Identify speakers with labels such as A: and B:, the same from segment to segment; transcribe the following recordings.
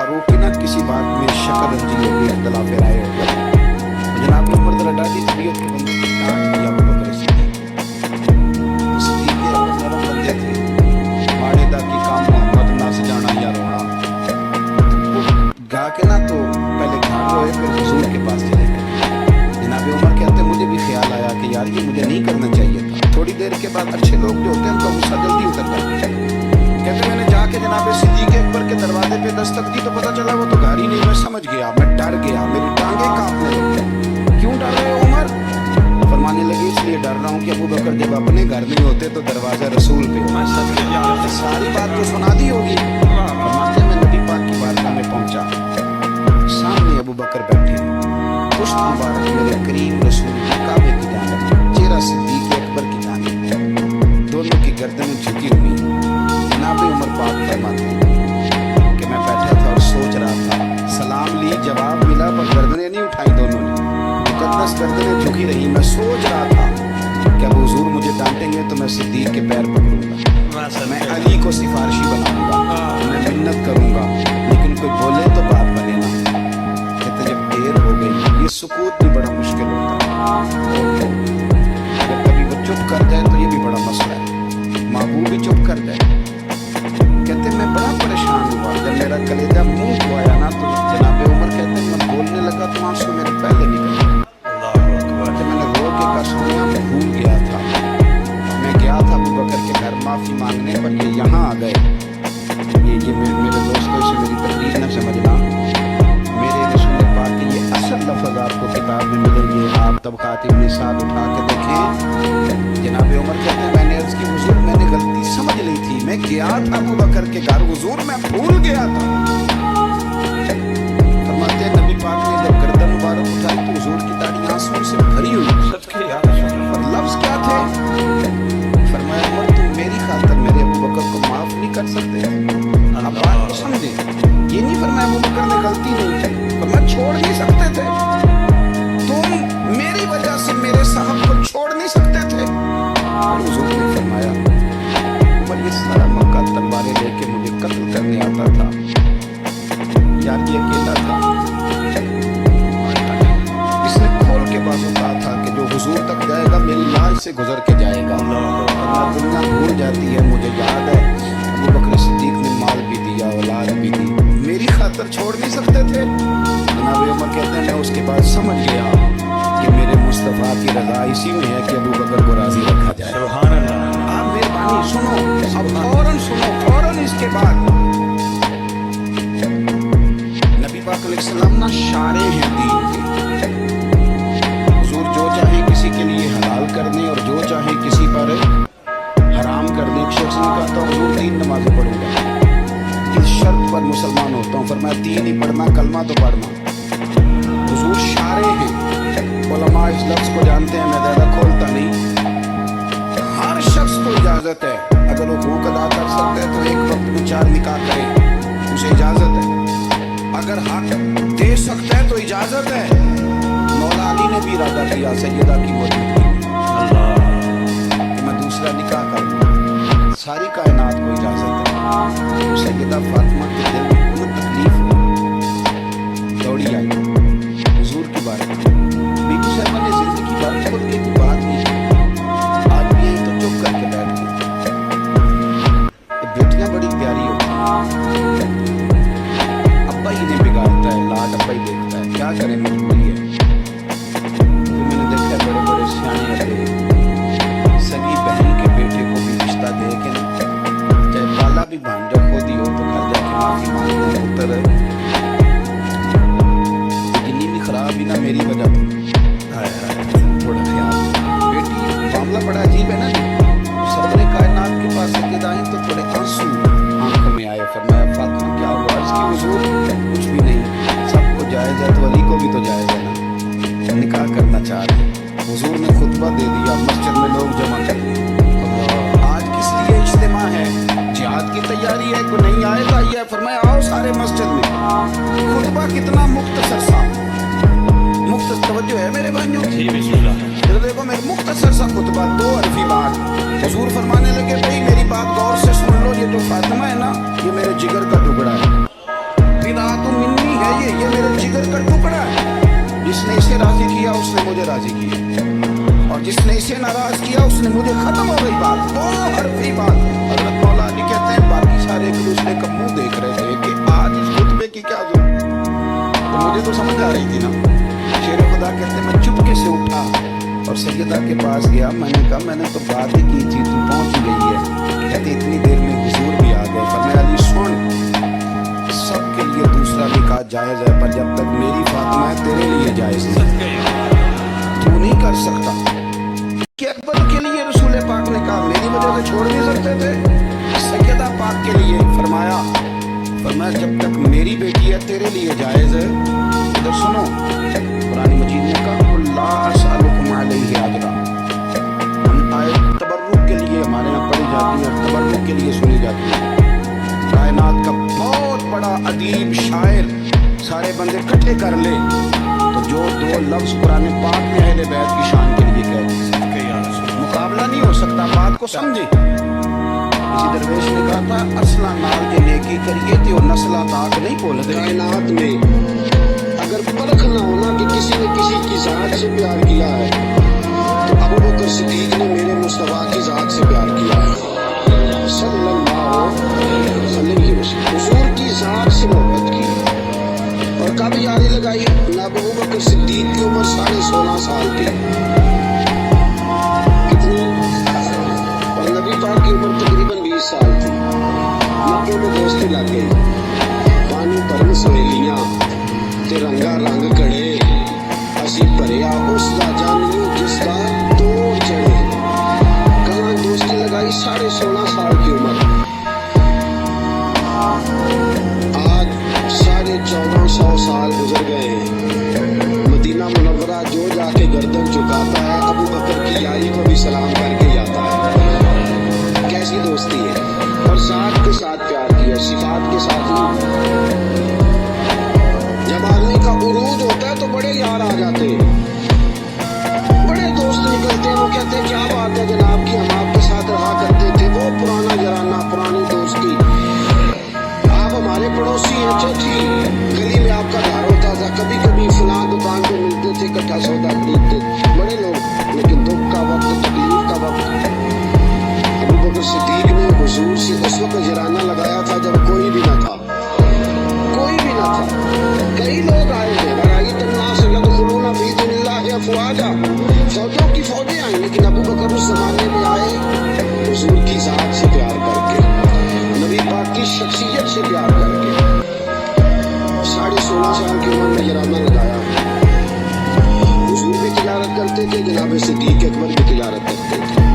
A: फारूक की ना किसी बात में शक्ल रंजी हो गई, इख्तिलाफ राय हो गया। जनाब उमर जरा डाली तबीयत के बंदे डांट दिया अबू बकर सिद्दीक के नरम बंदे थे, माड़े दा की काम मोहम्मद नस जाना या रोना। गा के ना तो पहले घर रोए, फिर हुजूर के पास चले गए। जनाब उमर कहते मुझे भी ख्याल आया कि यार ये मुझे नहीं करना चाहिए था। थोड़ी देर के बाद अच्छे लोग जो होते हैं उनका गुस्सा जल्दी उतर जाता है। कहते मैंने जाके जनाब सिद्दीक अकबर के दरवाजे पे दस्तक दी तो पता चला वो तो घर ही नहीं। मैं समझ गया, मैं डर गया, मेरी टांगें कांपने लगी। क्यों डर रहे हो उमर? फरमाने लगे इसलिए डर रहा हूँ कि अबू बकर जब अपने घर नहीं होते तो दरवाजा रसूल पे हो। सारी बात तो सुना दी होगी। फरमाते मैं नबी पाक की बारगाह में पहुंचा, सामने अबू बकर बैठे, पुश्त मुबारक मेरे करीम रसूल की काबे की जानिब, चेहरा सिद्दीक अकबर की जानिब, दोनों की गर्दनें झुकी हुई। जनाब उमर पाक फरमाते कि मैं बैठा था और सोच रहा था, सलाम ली, जवाब मिला, पर गर्दनें नहीं उठाई दोनों ने, मुकद्दस गर्दनें झुकी रही। मैं सोच रहा था कि अब हुजूर मुझे डांटेंगे तो मैं सिद्दीक के पैर पकड़ूंगा, मैं अली को सिफारिशी बनाऊंगा, मैं मिन्नत करूंगा, लेकिन कोई बोले तो बात बने ना। कहते जब देर हो गई, ये सुकूत भी बड़ा मुश्किल होता है। अगर कभी वो चुप कर जाए तो ये भी बड़ा मसला है, महबूब भी चुप कर जाए। कहते मैं बड़ा परेशान हुआ, जब मेरा कलेजा मुंह को आया ना तो जनाब उमर कहते मैं बोलने लगा तो आंसू मेरे पहले निकल गए। मैंने रो के कहा सोनिया मैं भूल गया था, मैं गया था अबू बकर के घर माफ़ी मांगने, पर ये यहाँ आ गए। ये मेरे दोस्तों से मेरी तकलीफ न समझना, मेरे रसूल पाक के ये असल लफ्ज़ आपको किताब में मिलेंगे, आप तबक़ात इब्न साद उठा के देखें। जनाब उमर कहते हैं मैंने अर्ज़ की हुजूर मैंने गलती समझ ली थी, मैं गया था अबू बकर के घर, हुजूर मैं भूल गया था। फरमाते हैं नबी पाक ने जब गर्दन मुबारक उठाई तो हुजूर की दाढ़ी आंसुओं से भरी हुई। और लफ्ज़ क्या थे? फरमाया उमर तुम मेरी खातिर मेरे अबू बकर को माफ़ नहीं कर सकते थे। आप बात को समझे, ये नहीं फरमाया अबू बकर ने गलती नहीं की, पर मैं छोड़ नहीं सकते थे, तुम मेरी वजह से मेरे साहब को छोड़ नहीं सकते थे। और हुजूर ने फरमाया उमर ये सारा मक्का तलवारें लेके मुझे कत्ल करने आता था, यार ये अकेला था, इसने खोल के बाजू कहा था कि जो हुजूर तक जाएगा मेरी लाज से गुजर के जाएगा। अल्लाह दुनिया भूल जाती है, मुझे याद है अबू बकर सिद्दीक ने माल भी दिया, औलाद भी दी, मेरी खातिर छोड़ नहीं सकते थे। जनाब उमर कहते हैं मैं उसके बाद समझ गया कि मेरे मुस्तफ़ा की रज़ा इसी में है कि अबू बकर को राज़ी रखा जाए। सुभान अल्लाह। आप मेहरबानी सुनो, अब फौरन सुनो, फौरन इसके बाद नबी पाक अलैहिस्सलाम ना शारे हैं दीन के। हुजूर जो चाहे किसी के लिए हलाल कर दें और जो चाहे किसी पर हराम कर दें। एक शख्स ने कहा था हुजूर 3 नमाज़ें पढ़ूंगा, इस शर्त पर मुसलमान होता हूँ। फरमाया 3 ही पढ़ना, कलमा तो पढ़ना। हुजूर शारे हैं, उलमा इस लफ्ज़ को जानते हैं, मैं ज़्यादा खोलता नहीं। हर शख्स को इजाज़त है, अगर वो हुकूक अदा कर सकते हैं तो एक वक्त में 4 निकाह करे, उसे इजाज़त है। अगर हक दे सकता है तो इजाज़त है। मौला अली ने भी इरादा किया सैयदा की मौजूदगी में कि मैं दूसरा निकाह करूँ, सारी कायनात को इजाज़त है। सैयदा फातिमा के दिल में बहुत तकलीफ हुई, दौड़ी आई हुजूर की बात। बीबी साहबा ने जिंदगी भर खुद की कोई बात नहीं की, आज भी यही तो चुप करके बैठ गई। बेटियां बड़ी प्यारी होती हैं, अब्बा ही ने बिगाड़ता है, लाड अब्बा ही देखता है, क्या करें मजबूरी है। तो मैंने देखा है बड़े बड़े सियाने अब्बे सगी बहन के बेटे को भी रिश्ता दे के ना, चाहे बाला भी भांजा खुद ही हो तो घर जाके माफी मांगते हैं पुत्र जितनी भी खराब ही ना मेरी वजह तो थोड़ा ख्याल। बेटी मामला बड़ा अजीब है ना, सदर कायनात के पास सैयदा आई तो थोड़े आंसू आंखों में आए। फरमाया फातिमा क्या हुआ? इसकी हुजूर कुछ भी नहीं, सबको जायज़ है तो अली को भी तो जायज़ है ना, निकाह करना चाह रहे। हुजूर ने खुतबा दे दिया, मस्जिद में लोग जमा कर लिए। आज किस लिए इज्तिमा है? जिहाद की तैयारी है, कोई नहीं आएगा? ये फरमाया आओ सारे मस्जिद में। खुतबा कितना मुख्तसर सा, मुख्तसर तवज्जो है मेरे भाइयों की। इधर देखो मेरे मुख्तसर सा खुतबा, 2 अरबी बात। हुजूर फरमाने लगे भाई मेरी बात गौर से सुन लो, ये जो फातिमा है ना ये मेरे जिगर का टुकड़ा है, बिदअत ये मेरे जिगर का टुकड़ा है। जिसने इसे राजी किया उसने मुझे राजी किया, और जिसने इसे नाराज किया उसने मुझे। खत्म हो गई बात, दो हरफी बात। हजरत मौला अली कहते हैं बाकी सारे एक दूसरे का मुंह देख रहे थे कि आज इस खुतबे की क्या जरूरत, तो मुझे तो समझ आ रही थी ना। शेर खुदा कहते हैं मैं चुपके से उठा और सैयदा के पास गया। मैंने कहा मैंने तो बात ही की थी, तू पहुंच गई है। कहते इतनी देर में हुजूर भी आ गए। फरमाया अली सुन, सबके लिए दूसरा निकाह जायज़ है, पर जब तक मेरी फातिमा है तेरे लिए जायज़ नहीं। तू नहीं कर सकता कि अकबर के लिए रसूल पाक ने कहा, मेरी वजह से छोड़ नहीं सकते थे सैयदा पाक के लिए। फरमाया जब तक मेरी बेटी है तेरे लिए जायज़ है। इधर सुनो, कुरान मजीद ने कहा ला असअलुकुम अलैहि अजरा। हम आयत तबर्रुक के लिए हमारे यहाँ पढ़ी जाती है, तबर्रुक के लिए सुनी जाती है। कायनात का बहुत बड़ा अदीब शायर सारे बंदे इकट्ठे कर ले तो जो दो लफ्ज कुरान पाक में अहले बैत की शान के लिए कहते, मुकाबला नहीं हो सकता। बात को समझे। किसी दरवेश ने कहा था असला नाल जे नेकी करिए तो नस्ला ताक नहीं भूल दे।
B: कायनात में अगर परख ना होना कि किसी ने किसी की जात से प्यार किया है तो अबू बकर सिद्दीक ने मेरे मुस्तफा की जात से प्यार किया है सल्लल्लाहु अलैहि वसल्लम। हुजूर की जात से मोहब्बत की और कब यारी लगाई ना। अबू बकर सिद्दीक की उम्र 16.5 साल थी कितनी, और नबी पाक की उम्र तकरीबन 20 साल थी। मक्के में दोस्ती लग गई, पानी भरन सहेलियां ते रंगा रंग कड़े। असी भरिया उसका जानियो जिसका तोड़ चढ़े। कहाँ दोस्ती लगाई 16.5 साल की उम्र। आज 1450 साल गुजर गए हैं। मदीना मुनव्वरा जो जाके गर्दन झुकाता है अबू बकर की यारी को भी सलाम करके जाता है। कैसी दोस्ती है। और साथ के साथ प्यार किया, सिफात के साथ नहीं। जब आदमी का उरूज होता है तो बड़े यार आ जाते हैं, बड़े दोस्त निकलते हैं। वो कहते हैं क्या बात है जनाब की, हम आपके साथ रहा करते थे। वो पुराना जराना, पुरानी दोस्ती। आप हमारे पड़ोसी हैं, चौथी गली में आपका घर होता था। कभी कभी फलां दुकान पे मिलते थे, इकट्ठा सौदा खरीदते बड़े लोग। लेकिन दुख का वक्त, तकलीफ का वक्त, अबू बकर सिद्दीक ने हुजूर से उस वक्त जराना लगाया था जब कोई भी न था, कोई भी न था। कई लोग आए थे, अफवाजा, फौजों की फौजें आई, लेकिन अबू बकर उस जमाने में आए हुजूर की जात से प्यार करके, नबी पाक की शख्सियत से प्यार करके। 16.5 साल की उम्र में जराना लगाया। हुजूर भी तिजारत करते थे, जनाब सिद्दीक अकबर भी तिजारत करते थे।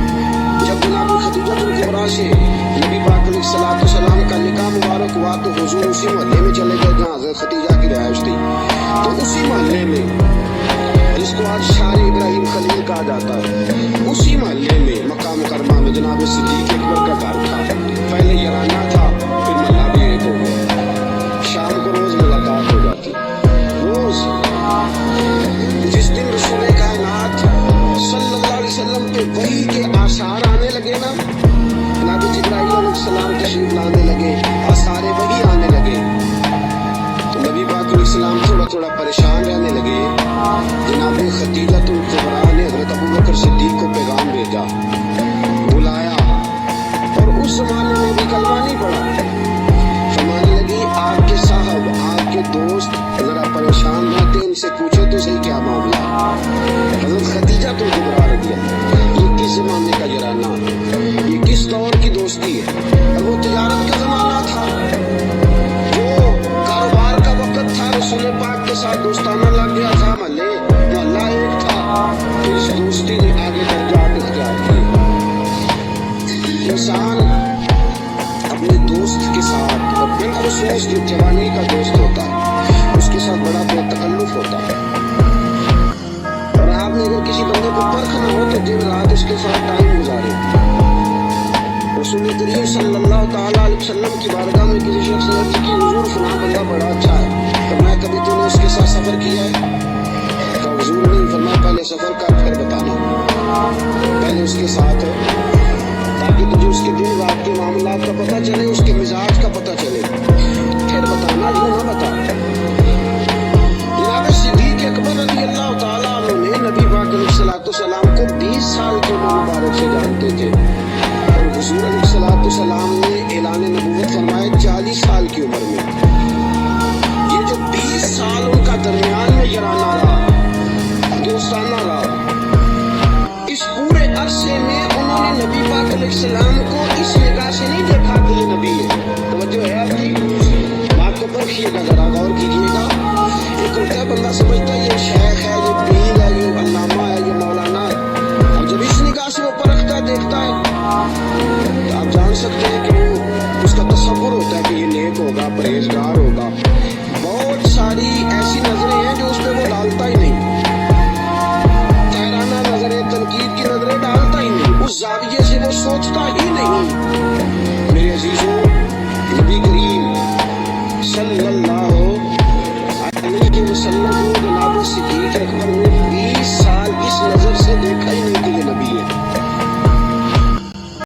B: जब जनाब खदीजा कुबरा से नबी पाक अलैहिस्सलाम का निकाह मुबारक हुआ तो हुजूर उसी मोहल्ले में चले गए जहाँ हज़रत खदीजा की रिहाइश थी। तो उसी मोहल्ले में, जिसको आज शार इब्राहिम खलील कहा जाता है, उसी मोहल्ले में मक्का मुकरमा में जनाब सिद्दीक अकबर का घर था। पहले यराना था, फिर मल्ला भी एक हो गया। शाम को रोज मुलाकात हो जाती, रोज। जिस दिन रसूल कायनात सल्लल्लाहु अलैहि वसल्लम पे वही के आसार आने लगे ना, जनाब जिब्राइल अलैहिस्सलाम तशरीफ लाने लगे, आसार वही आने लगे, तो नबी पाक अलैहिस्सलाम थोड़ा थोड़ा परेशान रहने लगे। जनाब खदीजा कुबरा ने हज़रत अबू बकर सिद्दीक को पैगाम भेजा, बुलाया, और उस जमाने में भी कलमा नहीं पड़ा। फरमाने लगी आपके साहब, आपके दोस्त जरा परेशान रहते, उनसे पूछे तो सही क्या मामला। हज़रत खदीजा कुबरा रज़ियल्लाहु अन्हा, ये किस जमाने का जराना, ये किस दौर की दोस्ती है। और वो तिजारत का जमाना था, जो कारोबार का वक्त था। रसूल पाक के साथ दोस्ताना लग गया था, मोहल्ला एक था। फिर इस दोस्ती ने आगे दर्जात इख्तियार किए। इंसान अपने दोस्त के साथ, और बिलखुसूस जो जवानी का दोस्त होता है, उसके साथ बड़ा बेतकल्लुफ होता है। और आपने अगर किसी बंदे को परखना हो तो दिन रात उसके साथ टाइम गुजारे। रसूल करीम सल्लल्लाहु ताला अलैहि वसल्लम की बारगाह में किसी शख्स ने अर्ज की, हुजूर फलां बंदा बड़ा अच्छा है, तो मैं कभी तूने उसके साथ सफर किया है? तो हुजूर ने फरमाया पहले सफर कर फिर बताना, पहले उसके साथ है, ताकि तुझे उसके दिन रात के मामलात का पता चले, उसके मिजाज का पता चले, फिर बताना, यूं ना बता। अलैहिस्सलाम को 20 साल के उम्र मुबारक से जानते थे और हुजूर अलैहिस्सलाम ने ऐलान नबूवत फरमाया 40 साल की उम्र में। ये जो 20 साल उनका दरमियान में यराना रहा, दोस्ताना रहा, इस पूरे अरसे में उन्होंने नबी पाक अलैहिस्सलाम को इस निगाह से नहीं देखा कि ये नबी है। तवज्जो है आपकी? बात को परखिएगा, जरा गौर कीजिएगा। एक होता है बंदा समझता है ये शेख है, ये पीर है, ये अल्लामा है, ये मौलाना है। अब जब इस निगाह से वो परखता है, देखता है, तो आप जान सकते हैं कि वो उसका तसव्वुर होता है कि ये नेक होगा, परहेजगार होगा। बहुत सारी ऐसी नजरें हैं जो उस पर वो डालता ही नहीं, तहराना नजरें, तनकीद की नजरें डालता ही नहीं, उस जाविये से वो सोचता ही नहीं। मेरे अजीजों, नबी करीम सल्लल्लाहु अलैहि वसल्लम को